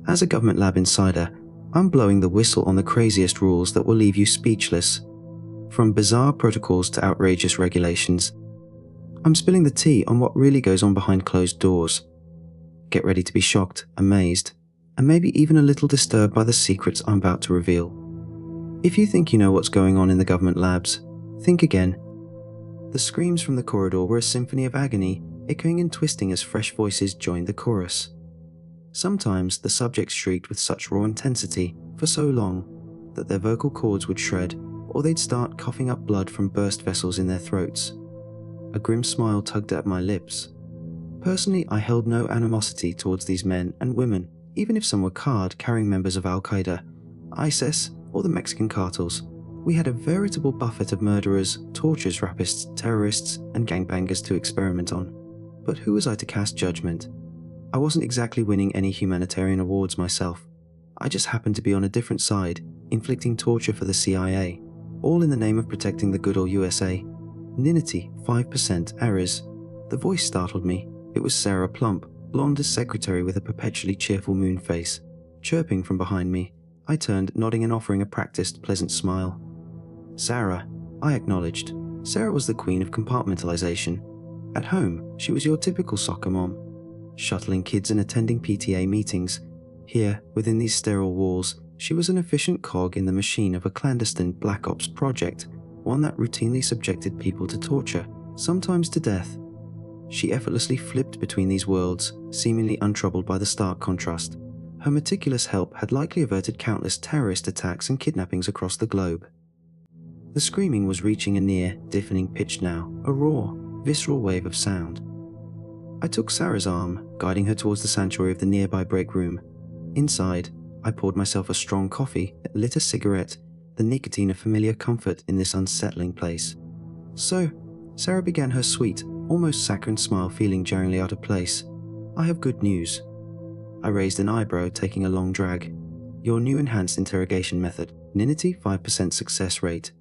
As a government lab insider, I'm blowing the whistle on the craziest rules that will leave you speechless. From bizarre protocols to outrageous regulations, I'm spilling the tea on what really goes on behind closed doors. Get ready to be shocked, amazed, and maybe even a little disturbed by the secrets I'm about to reveal. If you think you know what's going on in the government labs, think again. The screams from the corridor were a symphony of agony, echoing and twisting as fresh voices joined the chorus. Sometimes the subjects shrieked with such raw intensity for so long that their vocal cords would shred, or they'd start coughing up blood from burst vessels in their throats. A grim smile tugged at my lips. Personally, I held no animosity towards these men and women, even if some were card-carrying members of Al-Qaeda, ISIS, or the Mexican cartels. We had a veritable buffet of murderers, torturers, rapists, terrorists, and gangbangers to experiment on. But who was I to cast judgment? I wasn't exactly winning any humanitarian awards myself. I just happened to be on a different side, inflicting torture for the CIA, all in the name of protecting the good old USA. Ninity, 5% errors. The voice startled me. It was Sarah Plump, blonde as secretary with a perpetually cheerful moon face, chirping from behind me. I turned, nodding and offering a practiced, pleasant smile. Sarah, I acknowledged. Sarah was the queen of compartmentalization. At home, she was your typical soccer mom, shuttling kids and attending PTA meetings. Here, within these sterile walls, she was an efficient cog in the machine of a clandestine Black Ops project, one that routinely subjected people to torture, sometimes to death. She effortlessly flipped between these worlds, seemingly untroubled by the stark contrast. Her meticulous help had likely averted countless terrorist attacks and kidnappings across the globe. The screaming was reaching a near, deafening pitch now, a raw, visceral wave of sound. I took Sarah's arm, guiding her towards the sanctuary of the nearby break room. Inside, I poured myself a strong coffee, lit a cigarette, the nicotine a familiar comfort in this unsettling place. So, Sarah began her sweet, almost saccharine smile, feeling jarringly out of place. I have good news. I raised an eyebrow, taking a long drag. Your new enhanced interrogation method, Ninity 5% success rate.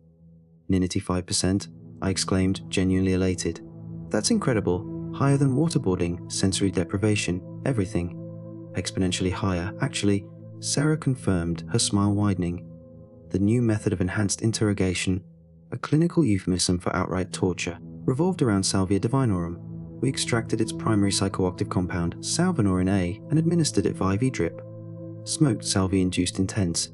Ninity 5%? I exclaimed, genuinely elated. That's incredible. Higher than waterboarding, sensory deprivation, everything. Exponentially higher, actually, Sarah confirmed, her smile widening. The new method of enhanced interrogation, a clinical euphemism for outright torture, revolved around Salvia divinorum. We extracted its primary psychoactive compound, salvinorin A, and administered it via IV drip. Smoked salvia-induced intense,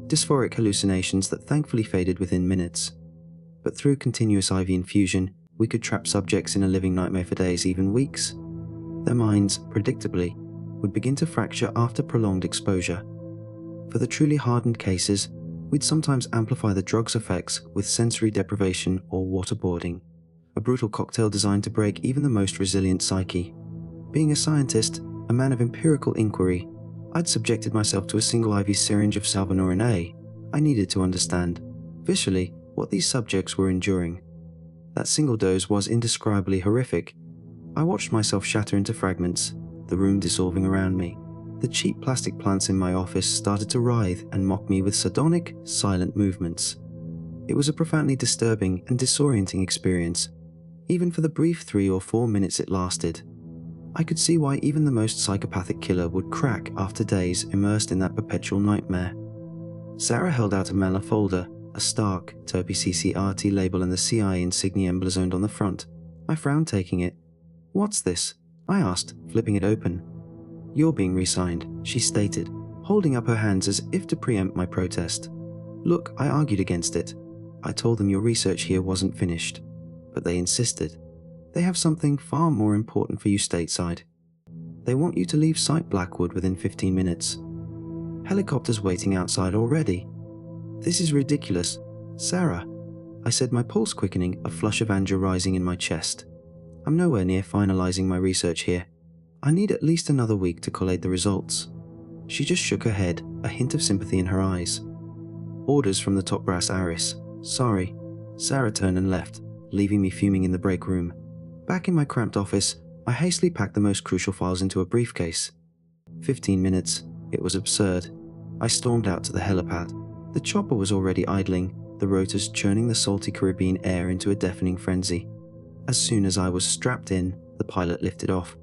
dysphoric hallucinations that thankfully faded within minutes. But through continuous IV infusion, we could trap subjects in a living nightmare for days, even weeks. Their minds, predictably, would begin to fracture after prolonged exposure. For the truly hardened cases, we'd sometimes amplify the drug's effects with sensory deprivation or waterboarding, a brutal cocktail designed to break even the most resilient psyche. Being a scientist, a man of empirical inquiry, I'd subjected myself to a single IV syringe of salvinorin A. I needed to understand, visually, what these subjects were enduring. That single dose was indescribably horrific. I watched myself shatter into fragments, the room dissolving around me. The cheap plastic plants in my office started to writhe and mock me with sardonic, silent movements. It was a profoundly disturbing and disorienting experience, even for the brief 3 or 4 minutes it lasted. I could see why even the most psychopathic killer would crack after days immersed in that perpetual nightmare. Sarah held out a Mala folder, a stark, Terpi CCRT label and the CIA insignia emblazoned on the front. I frowned, taking it. "What's this?" I asked, flipping it open. "You're being re-signed," she stated, holding up her hands as if to preempt my protest. Look, I argued against it. I told them your research here wasn't finished, but they insisted. They have something far more important for you stateside. They want you to leave Site Blackwood within 15 minutes. Helicopters waiting outside already. This is ridiculous. Sarah, I said, my pulse quickening, a flush of anger rising in my chest. I'm nowhere near finalizing my research here. I need at least another week to collate the results. She just shook her head, a hint of sympathy in her eyes. Orders from the top brass, Aris. Sorry. Sarah turned and left, leaving me fuming in the break room. Back in my cramped office, I hastily packed the most crucial files into a briefcase. 15 minutes. It was absurd. I stormed out to the helipad. The chopper was already idling, the rotors churning the salty Caribbean air into a deafening frenzy. As soon as I was strapped in, the pilot lifted off.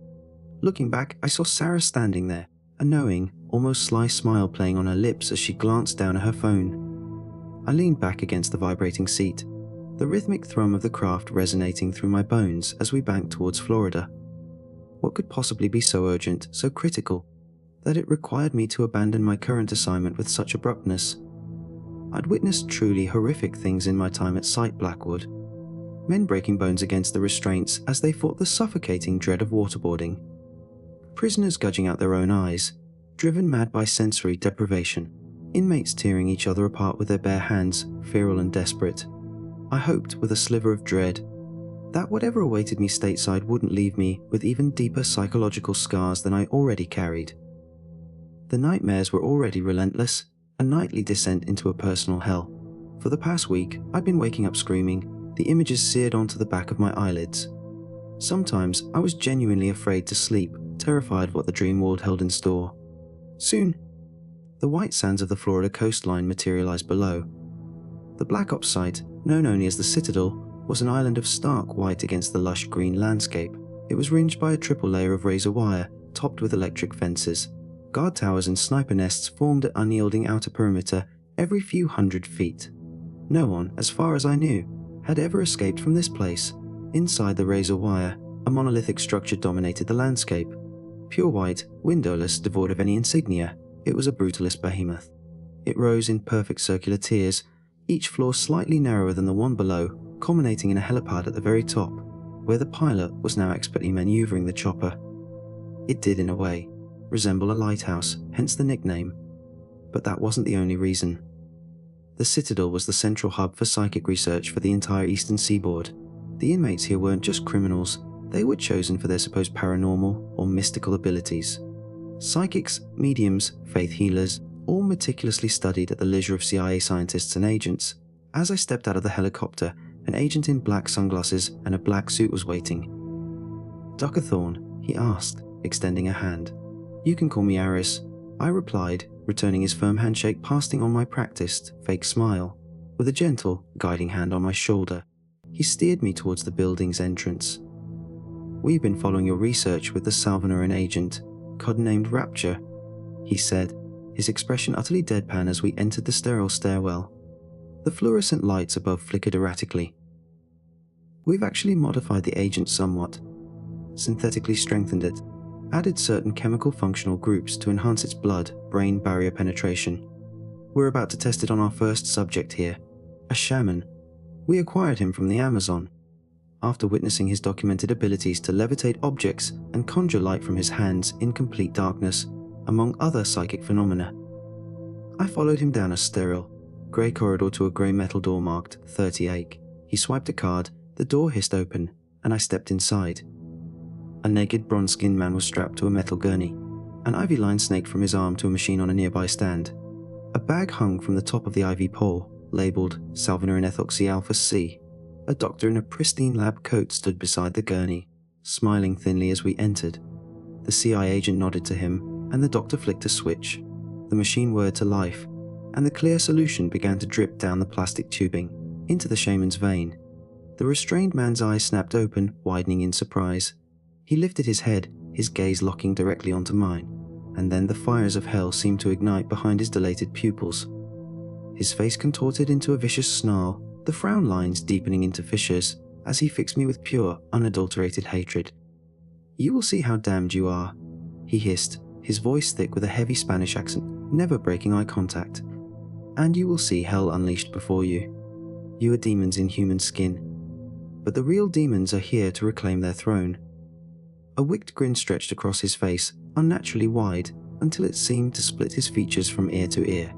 Looking back, I saw Sarah standing there, a knowing, almost sly smile playing on her lips as she glanced down at her phone. I leaned back against the vibrating seat, the rhythmic thrum of the craft resonating through my bones as we banked towards Florida. What could possibly be so urgent, so critical, that it required me to abandon my current assignment with such abruptness? I'd witnessed truly horrific things in my time at Site Blackwood. Men breaking bones against the restraints as they fought the suffocating dread of waterboarding. Prisoners gouging out their own eyes, driven mad by sensory deprivation. Inmates tearing each other apart with their bare hands, feral and desperate. I hoped, with a sliver of dread, that whatever awaited me stateside wouldn't leave me with even deeper psychological scars than I already carried. The nightmares were already relentless, a nightly descent into a personal hell. For the past week, I'd been waking up screaming, the images seared onto the back of my eyelids. Sometimes I was genuinely afraid to sleep, terrified of what the dream world held in store. Soon, the white sands of the Florida coastline materialized below. The Black Ops site, known only as the Citadel, was an island of stark white against the lush green landscape. It was ringed by a triple layer of razor wire, topped with electric fences. Guard towers and sniper nests formed an unyielding outer perimeter every few hundred feet. No one, as far as I knew, had ever escaped from this place. Inside the razor wire, a monolithic structure dominated the landscape. Pure white, windowless, devoid of any insignia, it was a brutalist behemoth. It rose in perfect circular tiers, each floor slightly narrower than the one below, culminating in a helipad at the very top, where the pilot was now expertly maneuvering the chopper. It did, in a way, resemble a lighthouse, hence the nickname. But that wasn't the only reason. The Citadel was the central hub for psychic research for the entire eastern seaboard. The inmates here weren't just criminals, they were chosen for their supposed paranormal or mystical abilities. Psychics, mediums, faith healers, all meticulously studied at the leisure of CIA scientists and agents. As I stepped out of the helicopter, an agent in black sunglasses and a black suit was waiting. "Dr. Thorne," he asked, extending a hand. "You can call me Aris," I replied, returning his firm handshake, passing on my practiced, fake smile. With a gentle, guiding hand on my shoulder, he steered me towards the building's entrance. "We've been following your research with the Salvinoran agent, codenamed Rapture," he said, his expression utterly deadpan as we entered the sterile stairwell. The fluorescent lights above flickered erratically. "We've actually modified the agent somewhat, synthetically strengthened it, added certain chemical functional groups to enhance its blood-brain barrier penetration. We're about to test it on our first subject here, a shaman. We acquired him from the Amazon. After witnessing his documented abilities to levitate objects and conjure light from his hands in complete darkness, among other psychic phenomena. I followed him down a sterile, grey corridor to a grey metal door marked 30 He swiped a card, the door hissed open, and I stepped inside. A naked bronze-skinned man was strapped to a metal gurney. An ivy line snaked from his arm to a machine on a nearby stand. A bag hung from the top of the ivy pole, labelled Salvinoran Ethoxy Alpha C. A doctor in a pristine lab coat stood beside the gurney, smiling thinly as we entered. The CI agent nodded to him, and the doctor flicked a switch. The machine whirred to life, and the clear solution began to drip down the plastic tubing, into the shaman's vein. The restrained man's eyes snapped open, widening in surprise. He lifted his head, his gaze locking directly onto mine, and then the fires of hell seemed to ignite behind his dilated pupils. His face contorted into a vicious snarl, the frown lines deepening into fissures, as he fixed me with pure, unadulterated hatred. "You will see how damned you are," he hissed, his voice thick with a heavy Spanish accent, never breaking eye contact. "And you will see hell unleashed before you. You are demons in human skin. But the real demons are here to reclaim their throne." A wicked grin stretched across his face, unnaturally wide, until it seemed to split his features from ear to ear.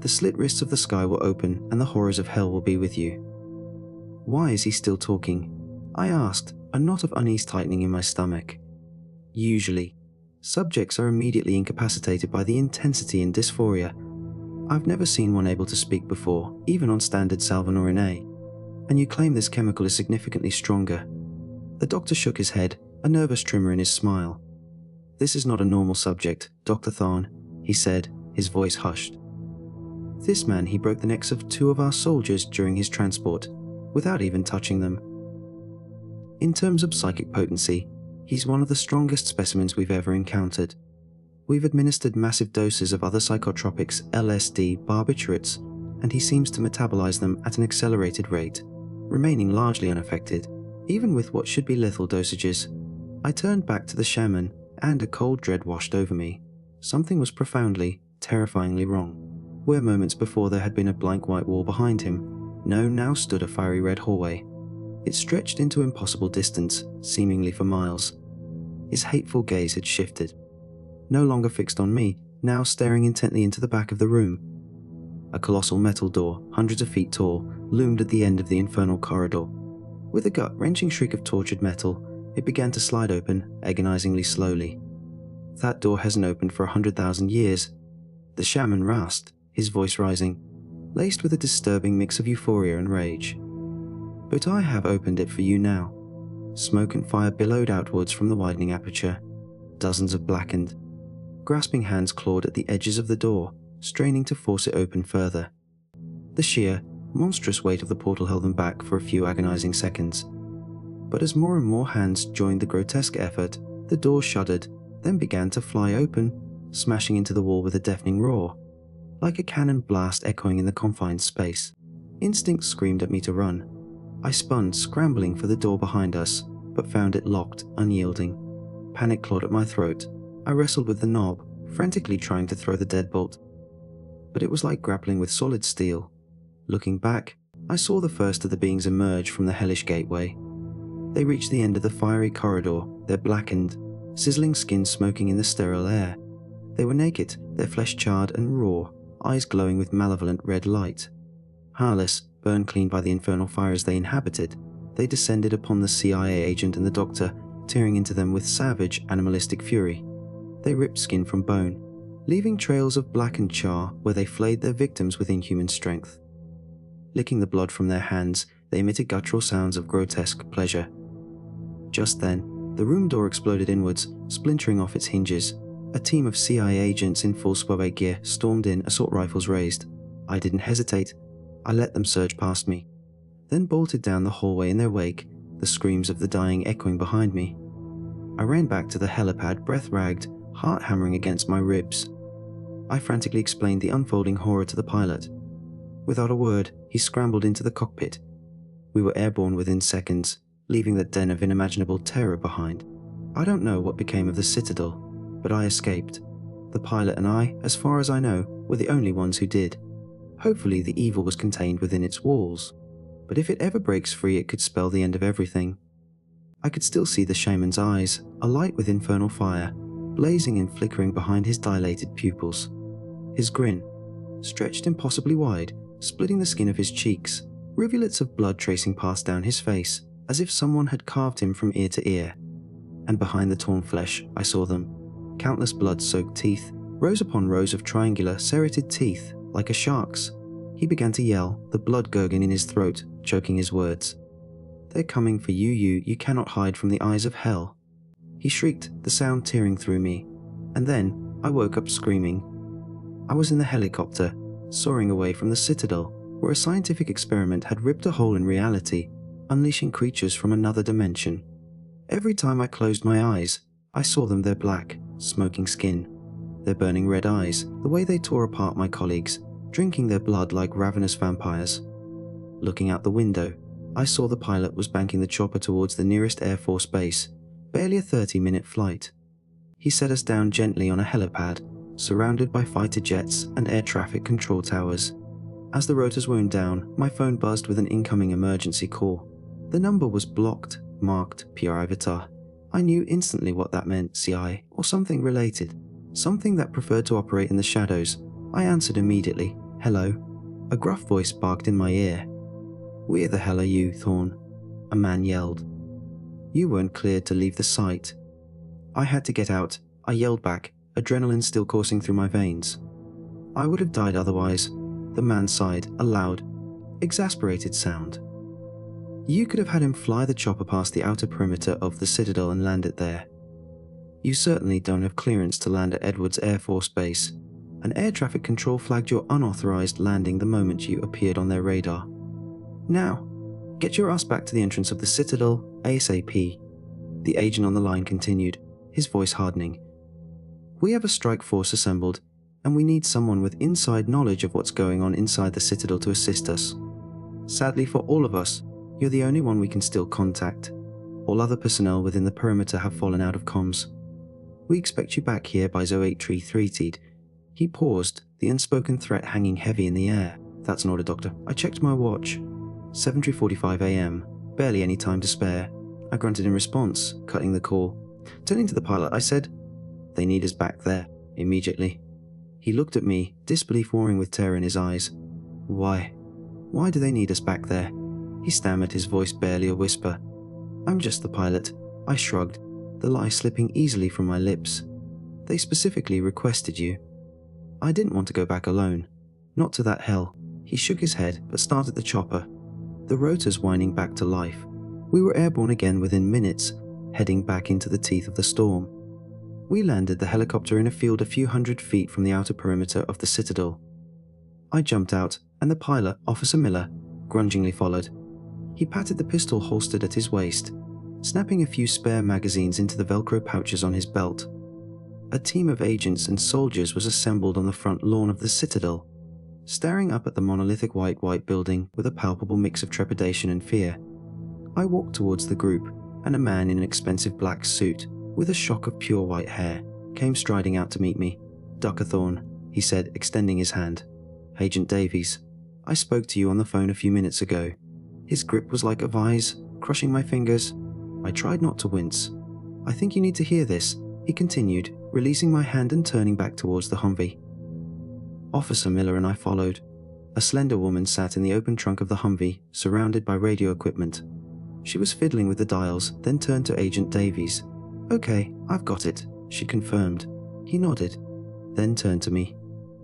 "The slit wrists of the sky will open, and the horrors of hell will be with you." "Why is he still talking?" I asked, a knot of unease tightening in my stomach. Usually, subjects are immediately incapacitated by the intensity and dysphoria. I've never seen one able to speak before, even on standard Salvinoran A. And you claim this chemical is significantly stronger. The doctor shook his head, a nervous tremor in his smile. "This is not a normal subject, Dr. Thorne," he said, his voice hushed. "This man, he broke the necks of 2 of our soldiers during his transport, without even touching them. In terms of psychic potency, he's one of the strongest specimens we've ever encountered. We've administered massive doses of other psychotropics, LSD, barbiturates, and he seems to metabolize them at an accelerated rate, remaining largely unaffected, even with what should be lethal dosages. I turned back to the shaman, and a cold dread washed over me. Something was profoundly, terrifyingly wrong. Where moments before there had been a blank white wall behind him, now stood a fiery red hallway. It stretched into impossible distance, seemingly for miles. His hateful gaze had shifted. No longer fixed on me, now staring intently into the back of the room. A colossal metal door, hundreds of feet tall, loomed at the end of the infernal corridor. With a gut-wrenching shriek of tortured metal, it began to slide open, agonizingly slowly. That door hasn't opened for 100,000 years. The shaman rasped, his voice rising, laced with a disturbing mix of euphoria and rage. But I have opened it for you now. Smoke and fire billowed outwards from the widening aperture. Dozens of blackened, grasping hands clawed at the edges of the door, straining to force it open further. The sheer, monstrous weight of the portal held them back for a few agonizing seconds. But as more and more hands joined the grotesque effort, the door shuddered, then began to fly open, smashing into the wall with a deafening roar, like a cannon blast echoing in the confined space. Instinct screamed at me to run. I spun, scrambling for the door behind us, but found it locked, unyielding. Panic clawed at my throat. I wrestled with the knob, frantically trying to throw the deadbolt. But it was like grappling with solid steel. Looking back, I saw the first of the beings emerge from the hellish gateway. They reached the end of the fiery corridor, their blackened, sizzling skin smoking in the sterile air. They were naked, their flesh charred and raw, eyes glowing with malevolent red light. Hairless, burned clean by the infernal fires they inhabited, they descended upon the CIA agent and the doctor, tearing into them with savage, animalistic fury. They ripped skin from bone, leaving trails of blackened char where they flayed their victims with inhuman strength. Licking the blood from their hands, they emitted guttural sounds of grotesque pleasure. Just then, the room door exploded inwards, splintering off its hinges. A team of CIA agents in full SWAT gear stormed in, assault rifles raised. I didn't hesitate. I let them surge past me, then bolted down the hallway in their wake, the screams of the dying echoing behind me. I ran back to the helipad, breath ragged, heart hammering against my ribs. I frantically explained the unfolding horror to the pilot. Without a word, he scrambled into the cockpit. We were airborne within seconds, leaving that den of unimaginable terror behind. I don't know what became of the Citadel, but I escaped. The pilot and I, as far as I know, were the only ones who did. Hopefully the evil was contained within its walls, but if it ever breaks free it could spell the end of everything. I could still see the shaman's eyes, alight with infernal fire, blazing and flickering behind his dilated pupils. His grin, stretched impossibly wide, splitting the skin of his cheeks, rivulets of blood tracing past down his face, as if someone had carved him from ear to ear. And behind the torn flesh, I saw them. Countless blood-soaked teeth, rows upon rows of triangular, serrated teeth, like a shark's. He began to yell, the blood gurgling in his throat, choking his words. "They're coming for you, you cannot hide from the eyes of hell." He shrieked, the sound tearing through me. And then, I woke up screaming. I was in the helicopter, soaring away from the Citadel, where a scientific experiment had ripped a hole in reality, unleashing creatures from another dimension. Every time I closed my eyes, I saw them, their black, smoking skin, their burning red eyes, the way they tore apart my colleagues, drinking their blood like ravenous vampires. Looking out the window, I saw the pilot was banking the chopper towards the nearest Air Force base, barely a 30-minute flight. He set us down gently on a helipad, surrounded by fighter jets and air traffic control towers. As the rotors wound down, my phone buzzed with an incoming emergency call. The number was blocked, marked PR Avatar. I knew instantly what that meant, CI, or something related. Something that preferred to operate in the shadows. I answered immediately. "Hello." A gruff voice barked in my ear. "Where the hell are you, Thorn?" A man yelled. "You weren't cleared to leave the site." I had to get out. I yelled back, adrenaline still coursing through my veins. I would have died otherwise. The man sighed, a loud, exasperated sound. "You could have had him fly the chopper past the outer perimeter of the Citadel and land it there. You certainly don't have clearance to land at Edwards Air Force Base. An air traffic control flagged your unauthorized landing the moment you appeared on their radar. Now, get your ass back to the entrance of the Citadel ASAP." The agent on the line continued, his voice hardening. We have a strike force assembled, and we need someone with inside knowledge of what's going on inside the Citadel to assist us. Sadly for all of us, you're the only one we can still contact. All other personnel within the perimeter have fallen out of comms. We expect you back here by 0833. He paused, the unspoken threat hanging heavy in the air. That's an order, Doctor. I checked my watch. 7:45 AM. Barely any time to spare. I grunted in response, cutting the call. Turning to the pilot, I said, "They need us back there, immediately." He looked at me, disbelief warring with terror in his eyes. Why? Why do they need us back there? He stammered, his voice barely a whisper. I'm just the pilot. I shrugged, the lie slipping easily from my lips. They specifically requested you. I didn't want to go back alone. Not to that hell. He shook his head, but started the chopper. The rotors whining back to life. We were airborne again within minutes, heading back into the teeth of the storm. We landed the helicopter in a field a few hundred feet from the outer perimeter of the Citadel. I jumped out, and the pilot, Officer Miller, grungingly followed. He patted the pistol holstered at his waist, snapping a few spare magazines into the Velcro pouches on his belt. A team of agents and soldiers was assembled on the front lawn of the Citadel, staring up at the monolithic white building with a palpable mix of trepidation and fear. I walked towards the group, and a man in an expensive black suit, with a shock of pure white hair, came striding out to meet me. "Dr. Thorne," he said, extending his hand. "Agent Davies. I spoke to you on the phone a few minutes ago." His grip was like a vise, crushing my fingers. I tried not to wince. "I think you need to hear this," he continued, releasing my hand and turning back towards the Humvee. Officer Miller and I followed. A slender woman sat in the open trunk of the Humvee, surrounded by radio equipment. She was fiddling with the dials, then turned to Agent Davies. "Okay, I've got it," she confirmed. He nodded, then turned to me.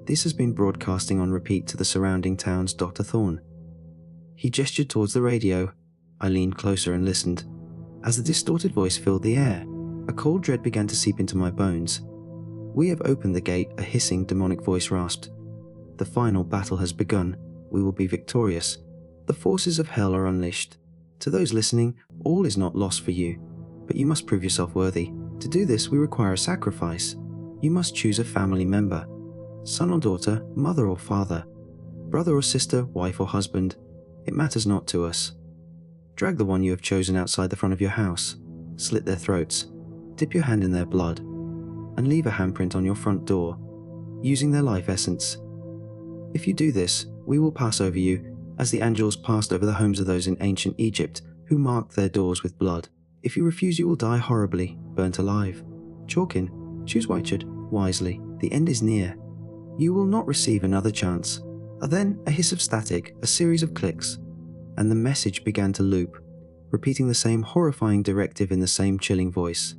"This has been broadcasting on repeat to the surrounding towns, Dr. Thorne." He gestured towards the radio. I leaned closer and listened. As the distorted voice filled the air, a cold dread began to seep into my bones. "We have opened the gate," a hissing, demonic voice rasped. "The final battle has begun. We will be victorious. The forces of hell are unleashed. To those listening, all is not lost for you. But you must prove yourself worthy. To do this, we require a sacrifice. You must choose a family member. Son or daughter, mother or father, brother or sister, wife or husband. It matters not to us. Drag the one you have chosen outside the front of your house. Slit their throats. Dip your hand in their blood. And leave a handprint on your front door, using their life essence. If you do this, we will pass over you, as the angels passed over the homes of those in ancient Egypt who marked their doors with blood. If you refuse, you will die horribly, burnt alive. Chalkin, choose Whitechard wisely. The end is near. You will not receive another chance." Then a hiss of static, a series of clicks, and the message began to loop, repeating the same horrifying directive in the same chilling voice.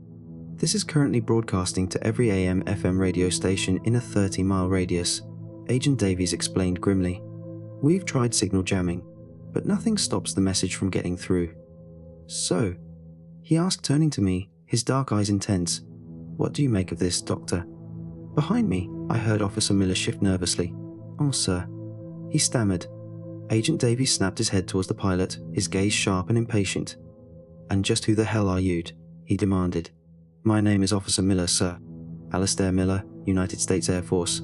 "This is currently broadcasting to every AM/FM radio station in a 30-mile radius," Agent Davies explained grimly. "We've tried signal jamming, but nothing stops the message from getting through." "So," he asked, turning to me, his dark eyes intense, "what do you make of this, Doctor?" Behind me, I heard Officer Miller shift nervously. "Oh, sir," he stammered. Agent Davies snapped his head towards the pilot, his gaze sharp and impatient. "And just who the hell are you?" he demanded. "My name is Officer Miller, sir. Alastair Miller, United States Air Force."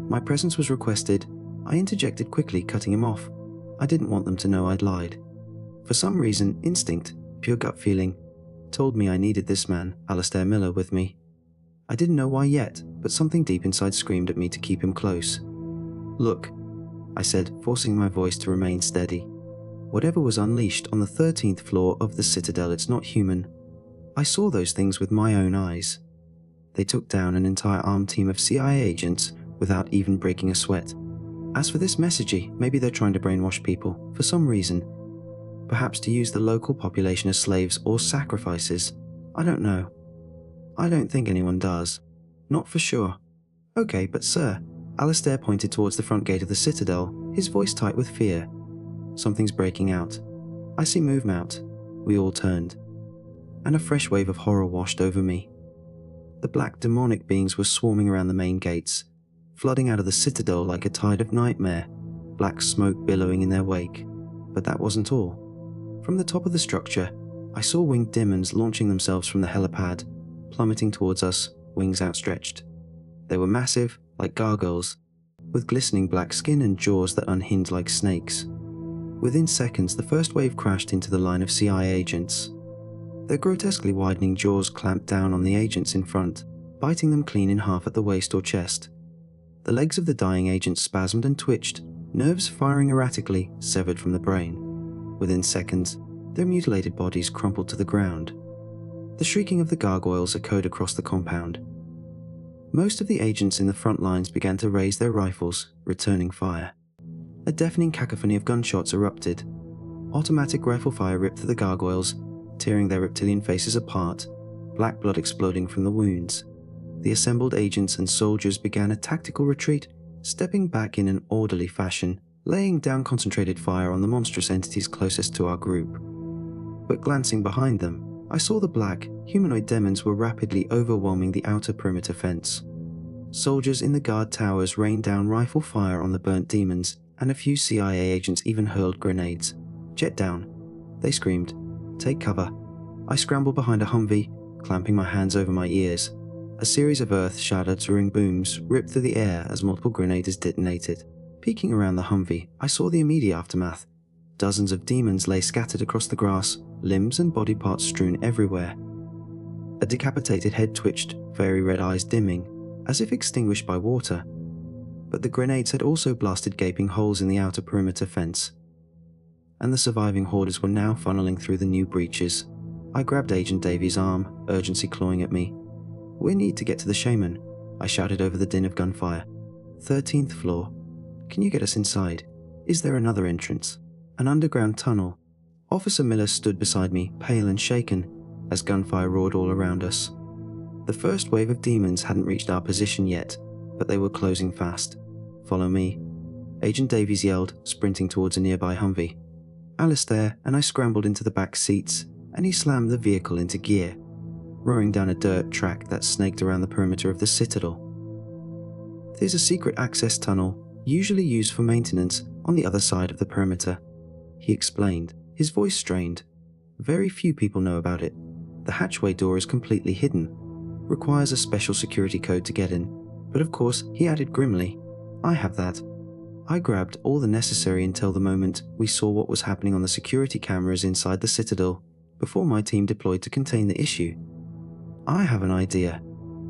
My presence was requested. I interjected quickly, cutting him off. I didn't want them to know I'd lied. For some reason, instinct, pure gut feeling, told me I needed this man, Alastair Miller, with me. I didn't know why yet, but something deep inside screamed at me to keep him close. "Look," I said, forcing my voice to remain steady. "Whatever was unleashed on the 13th floor of the Citadel, it's not human. I saw those things with my own eyes. They took down an entire armed team of CIA agents without even breaking a sweat. As for this messagey, maybe they're trying to brainwash people, for some reason. Perhaps to use the local population as slaves or sacrifices. I don't know. I don't think anyone does. Not for sure." "Okay, but sir," Alastair pointed towards the front gate of the Citadel, his voice tight with fear. "Something's breaking out. I see movement." We all turned, and a fresh wave of horror washed over me. The black demonic beings were swarming around the main gates, flooding out of the Citadel like a tide of nightmare, black smoke billowing in their wake. But that wasn't all. From the top of the structure, I saw winged demons launching themselves from the helipad, plummeting towards us, wings outstretched. They were massive, like gargoyles, with glistening black skin and jaws that unhinged like snakes. Within seconds, the first wave crashed into the line of CIA agents. Their grotesquely widening jaws clamped down on the agents in front, biting them clean in half at the waist or chest. The legs of the dying agents spasmed and twitched, nerves firing erratically, severed from the brain. Within seconds, their mutilated bodies crumpled to the ground. The shrieking of the gargoyles echoed across the compound. Most of the agents in the front lines began to raise their rifles, returning fire. A deafening cacophony of gunshots erupted. Automatic rifle fire ripped through the gargoyles, tearing their reptilian faces apart, black blood exploding from the wounds. The assembled agents and soldiers began a tactical retreat, stepping back in an orderly fashion, laying down concentrated fire on the monstrous entities closest to our group. But glancing behind them, I saw the black, humanoid demons were rapidly overwhelming the outer perimeter fence. Soldiers in the guard towers rained down rifle fire on the burnt demons, and a few CIA agents even hurled grenades. "Jet down," they screamed. "Take cover." I scrambled behind a Humvee, clamping my hands over my ears. A series of earth-shattering booms ripped through the air as multiple grenades detonated. Peeking around the Humvee, I saw the immediate aftermath. Dozens of demons lay scattered across the grass, limbs and body parts strewn everywhere. A decapitated head twitched, fiery red eyes dimming, as if extinguished by water. But the grenades had also blasted gaping holes in the outer perimeter fence, and the surviving hoarders were now funneling through the new breaches. I grabbed Agent Davies' arm, urgency clawing at me. "We need to get to the shaman," I shouted over the din of gunfire. 13th floor. Can you get us inside? Is there another entrance? An underground tunnel? Officer Miller stood beside me, pale and shaken, as gunfire roared all around us. The first wave of demons hadn't reached our position yet, but they were closing fast. "Follow me," Agent Davies yelled, sprinting towards a nearby Humvee. Alistair and I scrambled into the back seats, and he slammed the vehicle into gear, roaring down a dirt track that snaked around the perimeter of the Citadel. "There's a secret access tunnel, usually used for maintenance, on the other side of the perimeter," he explained, his voice strained. "Very few people know about it. The hatchway door is completely hidden. Requires a special security code to get in. But of course," he added grimly, "I have that." I grabbed all the necessary intel the moment we saw what was happening on the security cameras inside the Citadel, before my team deployed to contain the issue. "I have an idea,"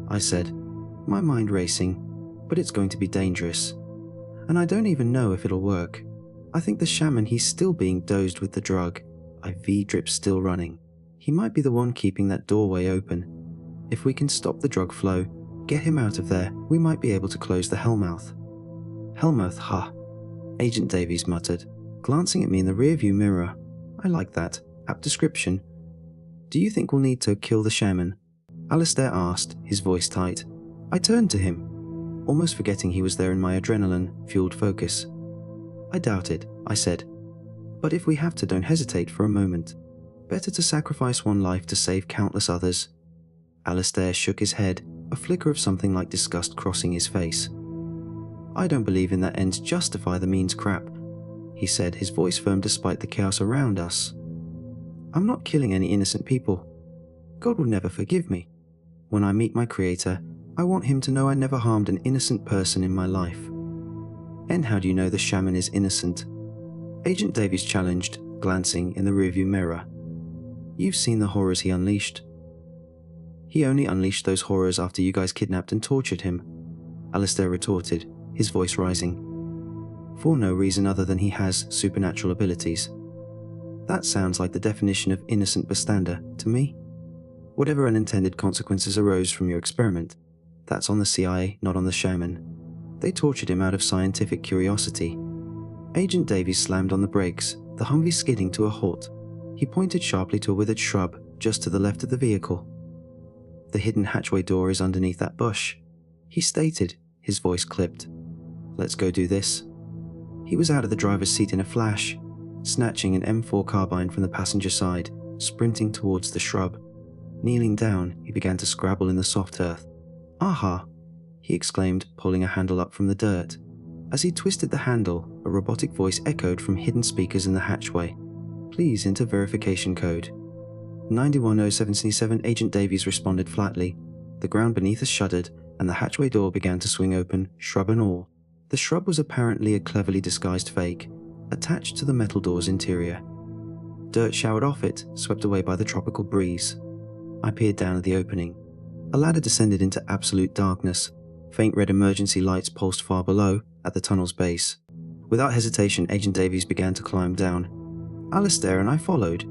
I said, my mind racing, "but it's going to be dangerous. And I don't even know if it'll work. I think the shaman, he's still being dosed with the drug. IV drip still running. He might be the one keeping that doorway open. If we can stop the drug flow, get him out of there, we might be able to close the Hellmouth." "Hellmouth, ha," Agent Davies muttered, glancing at me in the rearview mirror. "I like that. Apt description. Do you think we'll need to kill the shaman?" Alistair asked, his voice tight. I turned to him, almost forgetting he was there in my adrenaline-fueled focus. "I doubt it," I said. "But if we have to, don't hesitate for a moment. Better to sacrifice one life to save countless others." Alistair shook his head, a flicker of something like disgust crossing his face. "I don't believe in that ends justify the means crap," he said, his voice firm despite the chaos around us. "I'm not killing any innocent people. God will never forgive me. When I meet my creator, I want him to know I never harmed an innocent person in my life." "And how do you know the shaman is innocent?" Agent Davies challenged, glancing in the rearview mirror. "You've seen the horrors he unleashed." "He only unleashed those horrors after you guys kidnapped and tortured him," Alistair retorted, his voice rising. "For no reason other than he has supernatural abilities. That sounds like the definition of innocent bystander to me. Whatever unintended consequences arose from your experiment, that's on the CIA, not on the shaman. They tortured him out of scientific curiosity." Agent Davies slammed on the brakes, the Humvee skidding to a halt. He pointed sharply to a withered shrub just to the left of the vehicle. "The hidden hatchway door is underneath that bush," he stated, his voice clipped. "Let's go do this." He was out of the driver's seat in a flash, snatching an M4 carbine from the passenger side, sprinting towards the shrub. Kneeling down, he began to scrabble in the soft earth. "Aha!" he exclaimed, pulling a handle up from the dirt. As he twisted the handle, a robotic voice echoed from hidden speakers in the hatchway. "Please enter verification code." 910777, Agent Davies responded flatly. The ground beneath us shuddered, and the hatchway door began to swing open, shrub and all. The shrub was apparently a cleverly disguised fake, attached to the metal door's interior. Dirt showered off it, swept away by the tropical breeze. I peered down at the opening. A ladder descended into absolute darkness. Faint red emergency lights pulsed far below, at the tunnel's base. Without hesitation, Agent Davies began to climb down. Alistair and I followed,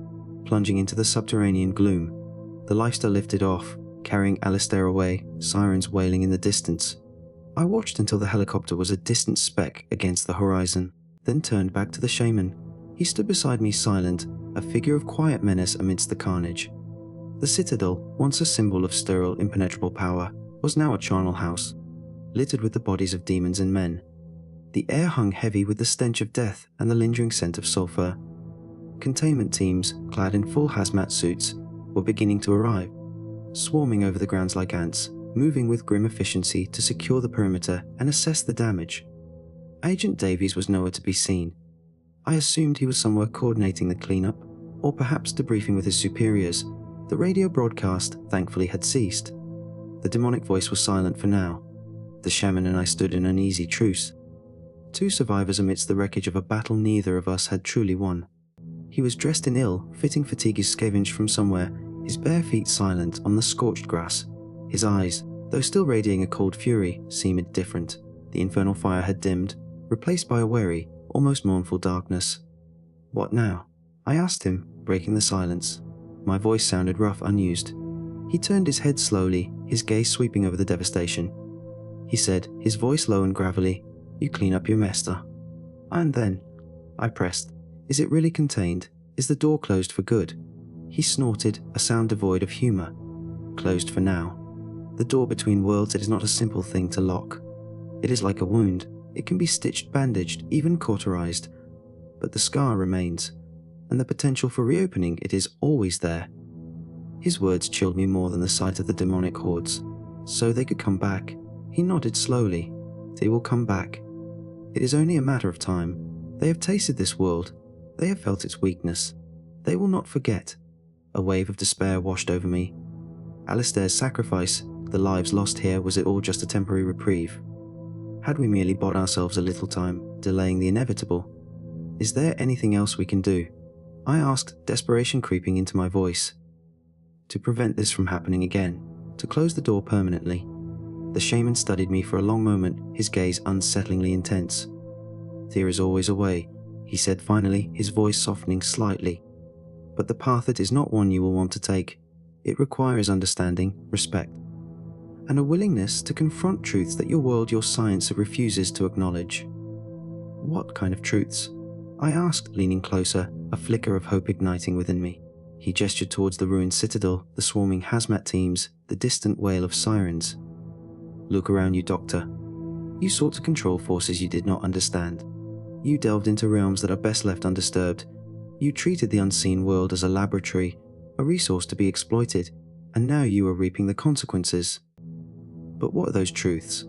plunging into the subterranean gloom. The lifester lifted off, carrying Alistair away, sirens wailing in the distance. I watched until the helicopter was a distant speck against the horizon, then turned back to the shaman. He stood beside me silent, a figure of quiet menace amidst the carnage. The citadel, once a symbol of sterile, impenetrable power, was now a charnel house, littered with the bodies of demons and men. The air hung heavy with the stench of death and the lingering scent of sulfur. Containment teams, clad in full hazmat suits, were beginning to arrive, swarming over the grounds like ants, moving with grim efficiency to secure the perimeter and assess the damage. Agent Davies was nowhere to be seen. I assumed he was somewhere coordinating the cleanup, or perhaps debriefing with his superiors. The radio broadcast, thankfully, had ceased. The demonic voice was silent for now. The shaman and I stood in uneasy truce. Two survivors amidst the wreckage of a battle neither of us had truly won. He was dressed in ill-fitting fatigues scavenged from somewhere, his bare feet silent on the scorched grass. His eyes, though still radiating a cold fury, seemed different. The infernal fire had dimmed, replaced by a wary, almost mournful darkness. "What now?" I asked him, breaking the silence. My voice sounded rough, unused. He turned his head slowly, his gaze sweeping over the devastation. He said, his voice low and gravelly, "You clean up your mester." "And then?" I pressed. "Is it really contained? Is the door closed for good?" He snorted, a sound devoid of humour. "Closed for now. The door between worlds, it is not a simple thing to lock. It is like a wound. It can be stitched, bandaged, even cauterized. But the scar remains, and the potential for reopening it is always there." His words chilled me more than the sight of the demonic hordes. So they could come back. He nodded slowly. "They will come back. It is only a matter of time. They have tasted this world. They have felt its weakness. They will not forget." A wave of despair washed over me. Alistair's sacrifice, the lives lost here, was it all just a temporary reprieve? Had we merely bought ourselves a little time, delaying the inevitable? Is there anything else we can do? I asked, desperation creeping into my voice. To prevent this from happening again, to close the door permanently. The shaman studied me for a long moment, his gaze unsettlingly intense. "There is always a way," he said finally, his voice softening slightly. "But the path it is not one you will want to take. It requires understanding, respect, and a willingness to confront truths that your world, your science, refuses to acknowledge." "What kind of truths?" I asked, leaning closer, a flicker of hope igniting within me. He gestured towards the ruined citadel, the swarming hazmat teams, the distant wail of sirens. "Look around you, Doctor. You sought to control forces you did not understand. You delved into realms that are best left undisturbed. You treated the unseen world as a laboratory, a resource to be exploited, and now you are reaping the consequences." "But what are those truths?"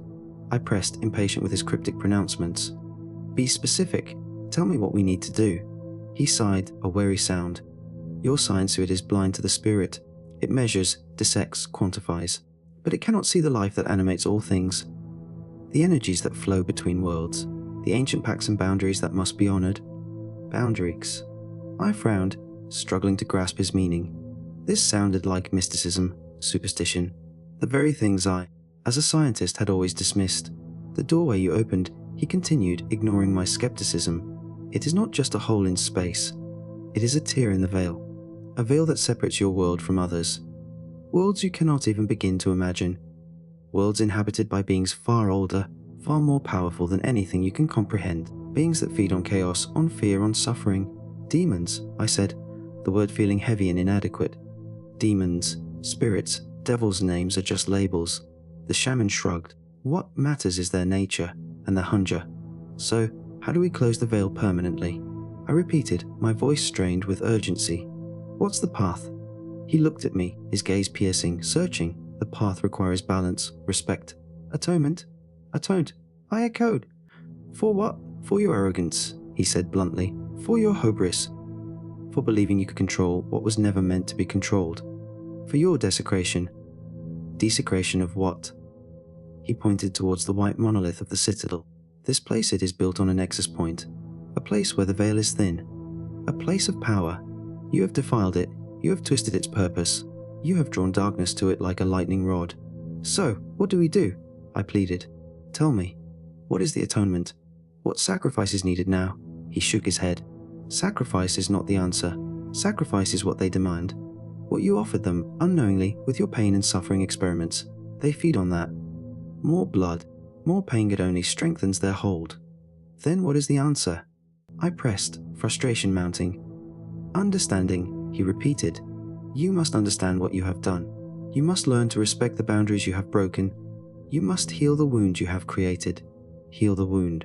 I pressed, impatient with his cryptic pronouncements. "Be specific. Tell me what we need to do." He sighed, a weary sound. "Your science, it is blind to the spirit. It measures, dissects, quantifies, but it cannot see the life that animates all things. The energies that flow between worlds, the ancient pacts and boundaries that must be honored." "Boundaries?" I frowned, struggling to grasp his meaning. This sounded like mysticism, superstition, the very things I, as a scientist, had always dismissed. "The doorway you opened," he continued, ignoring my skepticism. "It is not just a hole in space. It is a tear in the veil. A veil that separates your world from others. Worlds you cannot even begin to imagine. Worlds inhabited by beings far older, far more powerful than anything you can comprehend. Beings that feed on chaos, on fear, on suffering. Demons," I said, the word feeling heavy and inadequate. "Demons, spirits, devils' names are just labels." The shaman shrugged. "What matters is their nature, and their hunger. So, how do we close the veil permanently?" I repeated, my voice strained with urgency. "What's the path?" He looked at me, his gaze piercing, searching. "The path requires balance, respect, atonement." "Atoned," I echoed. "For what?" "For your arrogance," he said bluntly. "For your hubris. For believing you could control what was never meant to be controlled. For your desecration." "Desecration of what?" He pointed towards the white monolith of the citadel. "This place it is built on a nexus point, a place where the veil is thin, a place of power. You have defiled it, you have twisted its purpose, you have drawn darkness to it like a lightning rod. So, what do we do?" I pleaded. "Tell me, what is the atonement? What sacrifice is needed now?" He shook his head. "Sacrifice is not the answer. Sacrifice is what they demand. What you offered them, unknowingly, with your pain and suffering experiments. They feed on that. More blood, more pain it only strengthens their hold. Then what is the answer?" I pressed, frustration mounting. "Understanding," he repeated. "You must understand what you have done. You must learn to respect the boundaries you have broken. You must heal the wound you have created. Heal the wound."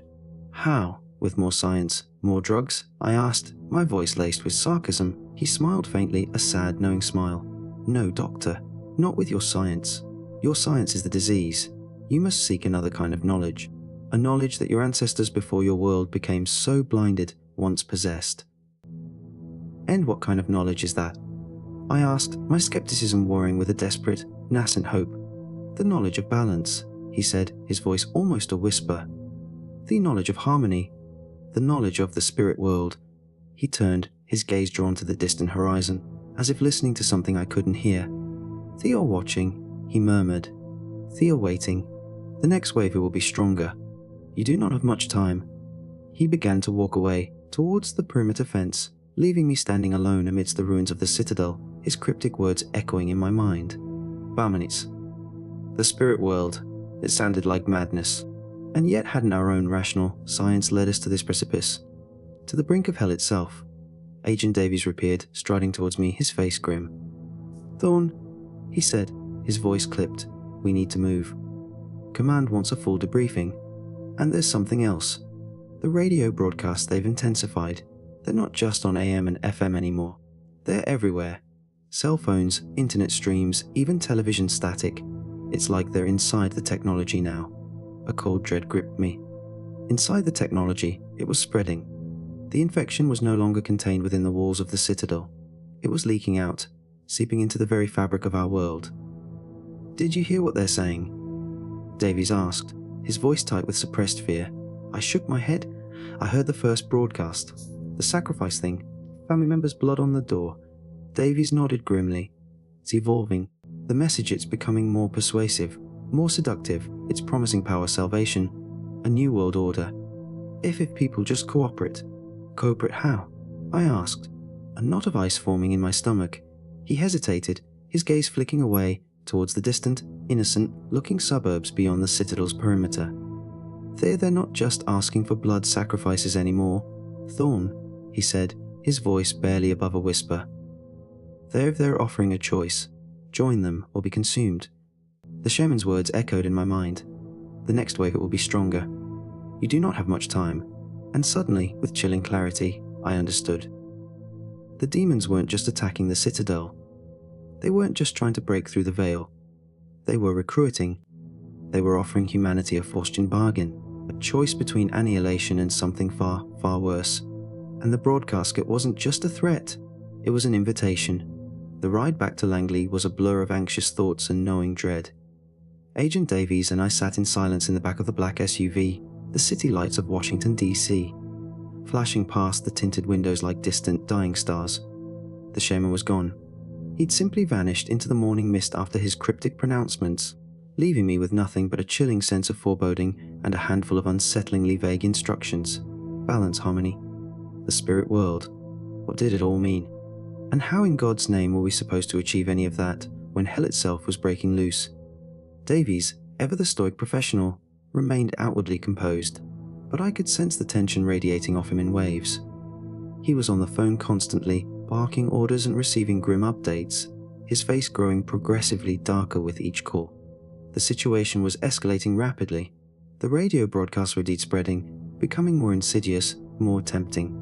"How? With more science, more drugs?" I asked, my voice laced with sarcasm. He smiled faintly, a sad, knowing smile. "No, doctor, not with your science. Your science is the disease. You must seek another kind of knowledge. A knowledge that your ancestors before your world became so blinded, once possessed." "And what kind of knowledge is that?" I asked, my skepticism warring with a desperate, nascent hope. "The knowledge of balance," he said, his voice almost a whisper. "The knowledge of harmony. The knowledge of the spirit world." He turned, his gaze drawn to the distant horizon, as if listening to something I couldn't hear. "They are watching," he murmured. "They are waiting. The next wave it will be stronger. You do not have much time." He began to walk away, towards the perimeter fence, leaving me standing alone amidst the ruins of the citadel, his cryptic words echoing in my mind. Bamanites. The spirit world. It sounded like madness. And yet hadn't our own rational science led us to this precipice? To the brink of hell itself. Agent Davies reappeared, striding towards me, his face grim. "Thorn," he said, his voice clipped. "We need to move. Command wants a full debriefing. And there's something else. The radio broadcasts they've intensified. They're not just on AM and FM anymore. They're everywhere. Cell phones, internet streams, even television static. It's like they're inside the technology now." A cold dread gripped me. Inside the technology, it was spreading. The infection was no longer contained within the walls of the citadel. It was leaking out, seeping into the very fabric of our world. "Did you hear what they're saying?" Davies asked, his voice tight with suppressed fear. I shook my head. "I heard the first broadcast. The sacrifice thing. Family members' blood on the door." Davies nodded grimly. "It's evolving. The message, it's becoming more persuasive, more seductive. It's promising power, salvation, a new world order. If people just cooperate." "Cooperate how?" I asked, a knot of ice forming in my stomach. He hesitated, his gaze flicking away towards the distant, innocent-looking suburbs beyond the citadel's perimeter. They're not just asking for blood sacrifices anymore. Thorn," he said, his voice barely above a whisper. They're offering a choice. Join them or be consumed." The shaman's words echoed in my mind. "The next wave it will be stronger. You do not have much time." And suddenly, with chilling clarity, I understood. The demons weren't just attacking the citadel. They weren't just trying to break through the veil. They were recruiting. They were offering humanity a fortune bargain, a choice between annihilation and something far, far worse. And the broadcast, it wasn't just a threat. It was an invitation. The ride back to Langley was a blur of anxious thoughts and knowing dread. Agent Davies and I sat in silence in the back of the black SUV, the city lights of Washington, D.C., flashing past the tinted windows like distant, dying stars. The shaman was gone. He'd simply vanished into the morning mist after his cryptic pronouncements, leaving me with nothing but a chilling sense of foreboding and a handful of unsettlingly vague instructions. Balance, harmony. The spirit world. What did it all mean? And how in God's name were we supposed to achieve any of that when hell itself was breaking loose? Davies, ever the stoic professional, remained outwardly composed, but I could sense the tension radiating off him in waves. He was on the phone constantly, barking orders and receiving grim updates, his face growing progressively darker with each call. The situation was escalating rapidly. The radio broadcasts were indeed spreading, becoming more insidious, more tempting.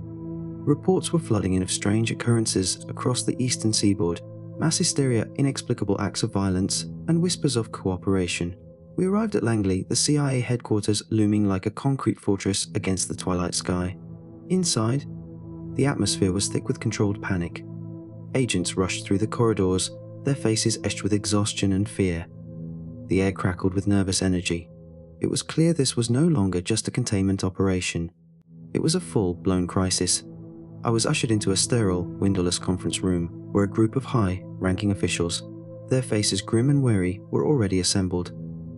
Reports were flooding in of strange occurrences across the eastern seaboard, mass hysteria, inexplicable acts of violence, and whispers of cooperation. We arrived at Langley, the CIA headquarters looming like a concrete fortress against the twilight sky. Inside, the atmosphere was thick with controlled panic. Agents rushed through the corridors, their faces etched with exhaustion and fear. The air crackled with nervous energy, It was clear this was no longer just a containment operation. It was a full-blown crisis. I was ushered into a sterile, windowless conference room where a group of high-ranking officials, their faces grim and wary, were already assembled.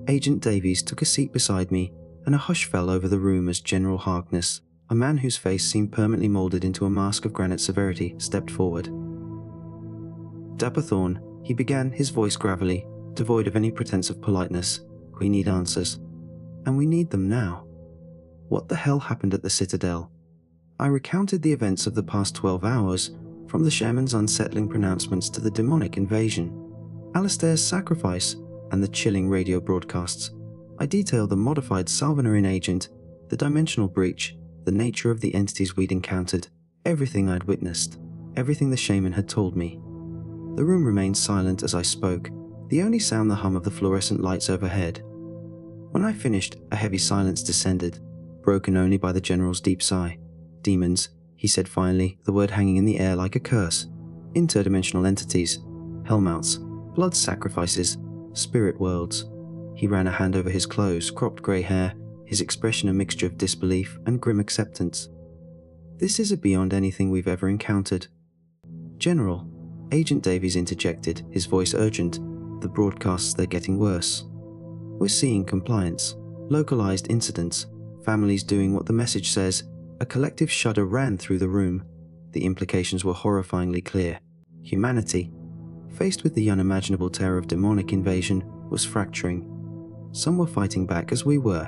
Agent Davies took a seat beside me, and a hush fell over the room as General Harkness, a man whose face seemed permanently molded into a mask of granite severity, stepped forward. "Dapper Thorn," he began, his voice gravelly, devoid of any pretense of politeness. "We need answers. And we need them now. What the hell happened at the Citadel?" I recounted the events of the past 12 hours, from the shaman's unsettling pronouncements to the demonic invasion, Alistair's sacrifice, and the chilling radio broadcasts. I detailed the modified Salvanarian agent, the dimensional breach, the nature of the entities we'd encountered, everything I'd witnessed, everything the shaman had told me. The room remained silent as I spoke, the only sound the hum of the fluorescent lights overhead. When I finished, a heavy silence descended, broken only by the General's deep sigh. "Demons," he said finally, the word hanging in the air like a curse. "Interdimensional entities, hellmouths, blood sacrifices, spirit worlds." He ran a hand over his clothes, cropped grey hair, his expression a mixture of disbelief and grim acceptance. "This is beyond anything we've ever encountered." "General," Agent Davies interjected, his voice urgent, "the broadcasts, they're getting worse. We're seeing compliance, localized incidents, families doing what the message says." A collective shudder ran through the room. The implications were horrifyingly clear. Humanity, faced with the unimaginable terror of demonic invasion, was fracturing. Some were fighting back as we were,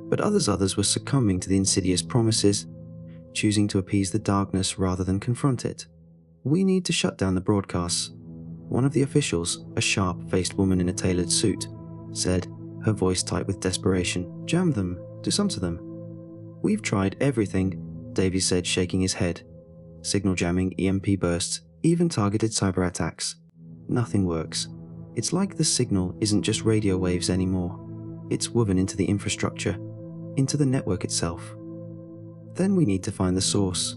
but others were succumbing to the insidious promises, choosing to appease the darkness rather than confront it. "We need to shut down the broadcasts," one of the officials, a sharp-faced woman in a tailored suit, said, her voice tight with desperation. "Jam them, do something to them." "We've tried everything," Davies said, shaking his head. "Signal jamming, EMP bursts, even targeted cyber attacks. Nothing works. It's like the signal isn't just radio waves anymore. It's woven into the infrastructure, into the network itself." "Then we need to find the source."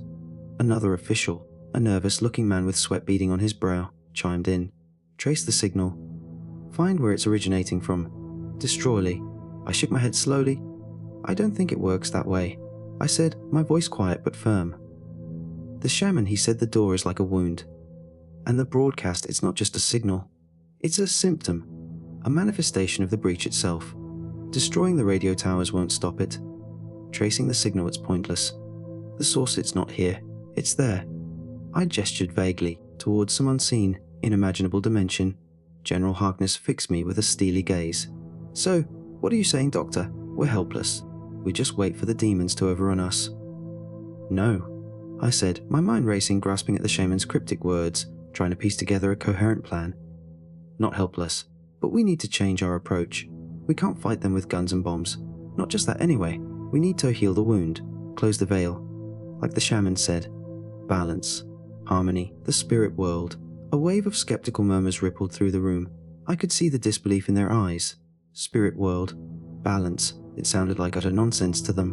Another official, a nervous-looking man with sweat beading on his brow, chimed in. "Trace the signal. Find where it's originating from. Destroy." I shook my head slowly. "I don't think it works that way," I said, my voice quiet but firm. "The shaman, he said the door is like a wound. And the broadcast, it's not just a signal. It's a symptom, a manifestation of the breach itself. Destroying the radio towers won't stop it. Tracing the signal, it's pointless. The source, it's not here. It's there." I gestured vaguely towards some unseen, unimaginable dimension. General Harkness fixed me with a steely gaze. "So, what are you saying, Doctor? We're helpless. We just wait for the demons to overrun us." "No," I said, my mind racing, grasping at the shaman's cryptic words, trying to piece together a coherent plan. "Not helpless, but we need to change our approach. We can't fight them with guns and bombs. Not just that anyway. We need to heal the wound, close the veil. Like the shaman said, balance, harmony, the spirit world." A wave of skeptical murmurs rippled through the room. I could see the disbelief in their eyes. Spirit world, balance, it sounded like utter nonsense to them.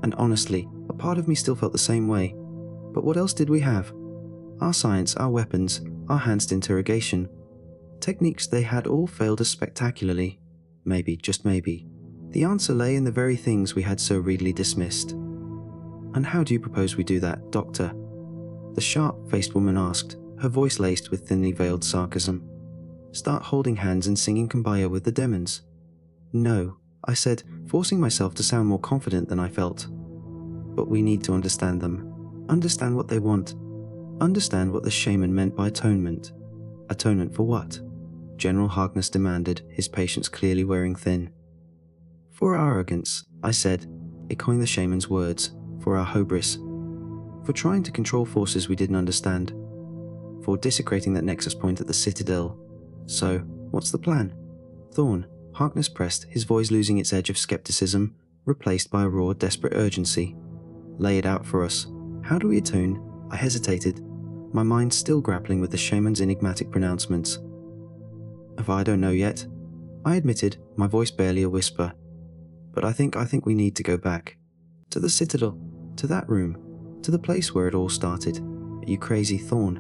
And honestly, a part of me still felt the same way. But what else did we have? Our science, our weapons, our hands to interrogation. Techniques they had all failed us spectacularly. Maybe, just maybe, the answer lay in the very things we had so readily dismissed. "And how do you propose we do that, Doctor?" the sharp-faced woman asked, her voice laced with thinly veiled sarcasm. "Start holding hands and singing Kumbaya with the demons?" "No," I said, forcing myself to sound more confident than I felt. "But we need to understand them. Understand what they want. Understand what the shaman meant by atonement." "Atonement for what?" General Harkness demanded, his patience clearly wearing thin. "For our arrogance," I said, echoing the shaman's words. "For our hubris. For trying to control forces we didn't understand. For desecrating that nexus point at the Citadel. So, what's the plan?" "Thorn," Harkness pressed, his voice losing its edge of skepticism, replaced by a raw, desperate urgency. "Lay it out for us. How do we attune?" I hesitated, my mind still grappling with the shaman's enigmatic pronouncements. I don't know yet," I admitted, my voice barely a whisper. "But I think we need to go back. To the Citadel, to that room, to the place where it all started. Are you crazy, Thorn?"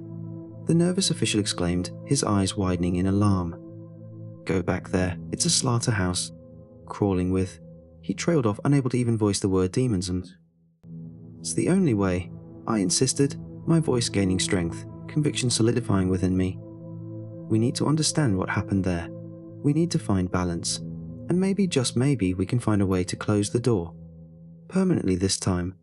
the nervous official exclaimed, his eyes widening in alarm. "Go back there. It's a slaughterhouse. crawling with. He trailed off, unable to even voice the word demons. It's the only way, I insisted, my voice gaining strength, conviction solidifying within me. We need to understand what happened there. We need to find balance. And maybe, just maybe, we can find a way to close the door. Permanently this time.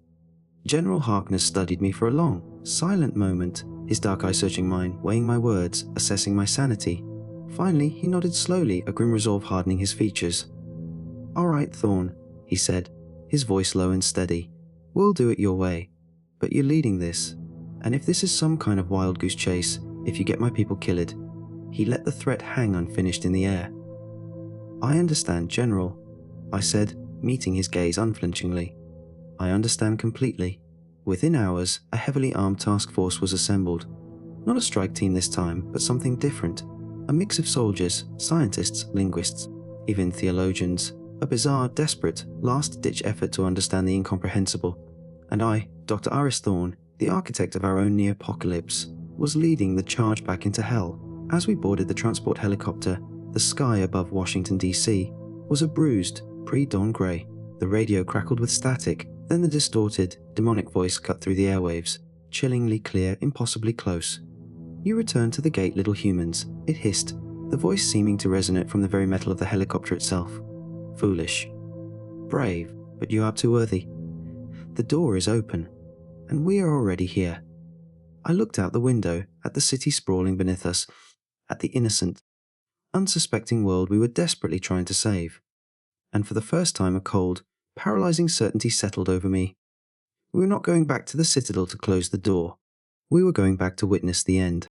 General Harkness studied me for a long, silent moment, his dark eye searching mine, weighing my words, assessing my sanity. Finally, he nodded slowly, a grim resolve hardening his features. "All right, Thorn," he said, his voice low and steady. "We'll do it your way. But you're leading this. And if this is some kind of wild goose chase, if you get my people killed," he let the threat hang unfinished in the air. "I understand, General," I said, meeting his gaze unflinchingly. "I understand completely." Within hours, a heavily armed task force was assembled. Not a strike team this time, but something different. A mix of soldiers, scientists, linguists, even theologians. A bizarre, desperate, last-ditch effort to understand the incomprehensible. And I, Dr. Iris Thorne, the architect of our own near-apocalypse, was leading the charge back into hell. As we boarded the transport helicopter, the sky above Washington, D.C. was a bruised, pre-dawn grey. The radio crackled with static, then the distorted, demonic voice cut through the airwaves, chillingly clear, impossibly close. "You return to the gate, little humans," it hissed, the voice seeming to resonate from the very metal of the helicopter itself. "Foolish. Brave, but you are too worthy. The door is open, and we are already here." I looked out the window, at the city sprawling beneath us, at the innocent, unsuspecting world we were desperately trying to save. And for the first time a cold, paralyzing certainty settled over me. We were not going back to the Citadel to close the door. We were going back to witness the end.